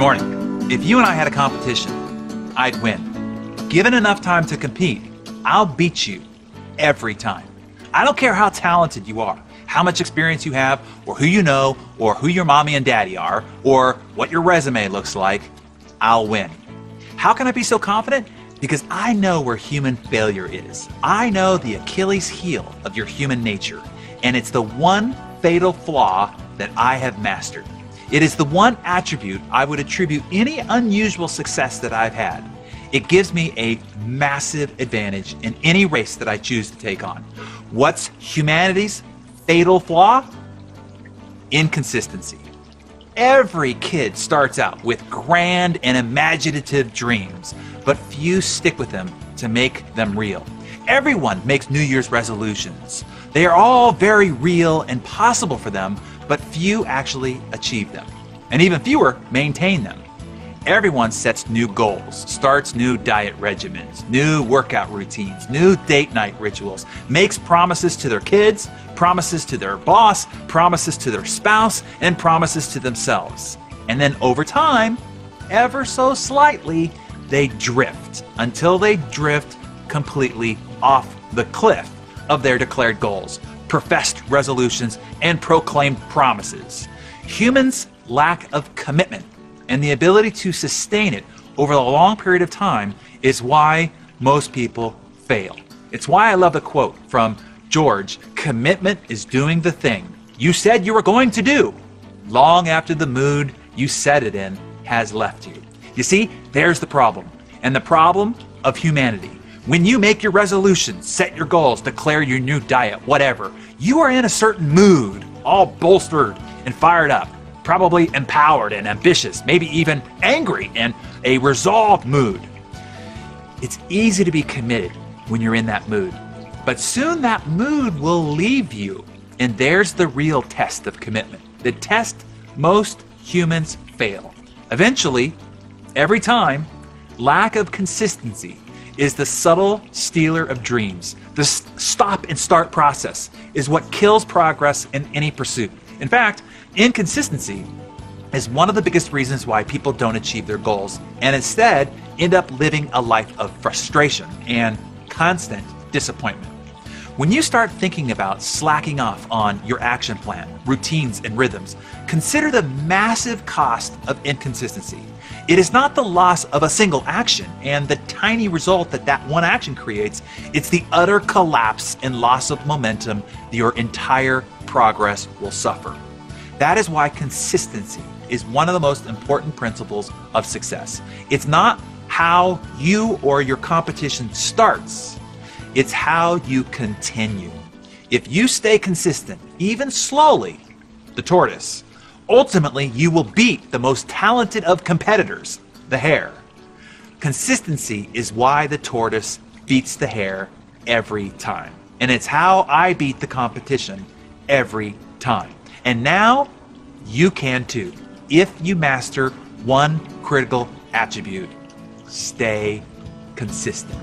morning. If you and I had a competition, I'd win. Given enough time to compete, I'll beat you every time. I don't care how talented you are, how much experience you have, or who you know, or who your mommy and daddy are, or what your resume looks like, I'll win. How can I be so confident? Because I know where human failure is. I know the Achilles heel of your human nature, and it's the one fatal flaw that I have mastered. It is the one attribute I would attribute any unusual success that I've had. It gives me a massive advantage in any race that I choose to take on. What's humanity's fatal flaw? Inconsistency. Every kid starts out with grand and imaginative dreams, but few stick with them to make them real. Everyone makes New Year's resolutions. They are all very real and possible for them, but few actually achieve them, and even fewer maintain them. Everyone sets new goals, starts new diet regimens, new workout routines, new date night rituals, makes promises to their kids, promises to their boss, promises to their spouse, and promises to themselves. And then over time, ever so slightly, they drift until they drift completely off the cliff of their declared goals, professed resolutions, and proclaimed promises. Humans' lack of commitment and the ability to sustain it over a long period of time is why most people fail. It's why I love the quote from George, "Commitment is doing the thing you said you were going to do long after the mood you set it in has left you." You see, there's the problem, and the problem of humanity. When you make your resolutions, set your goals, declare your new diet, whatever, you are in a certain mood, all bolstered and fired up, probably empowered and ambitious, maybe even angry and a resolved mood. It's easy to be committed when you're in that mood, but soon that mood will leave you, and there's the real test of commitment, the test most humans fail. Eventually, every time, lack of consistency is the subtle stealer of dreams. The stop and start process is what kills progress in any pursuit. In fact, inconsistency is one of the biggest reasons why people don't achieve their goals and instead end up living a life of frustration and constant disappointment. When you start thinking about slacking off on your action plan, routines, and rhythms, consider the massive cost of inconsistency. It is not the loss of a single action and the tiny result that that one action creates. It's the utter collapse and loss of momentum that your entire progress will suffer. That is why consistency is one of the most important principles of success. It's not how you or your competition starts. It's how you continue. If you stay consistent, even slowly, the tortoise, ultimately you will beat the most talented of competitors, the hare. Consistency is why the tortoise beats the hare every time. And it's how I beat the competition every time. And now you can too, if you master one critical attribute: stay consistent.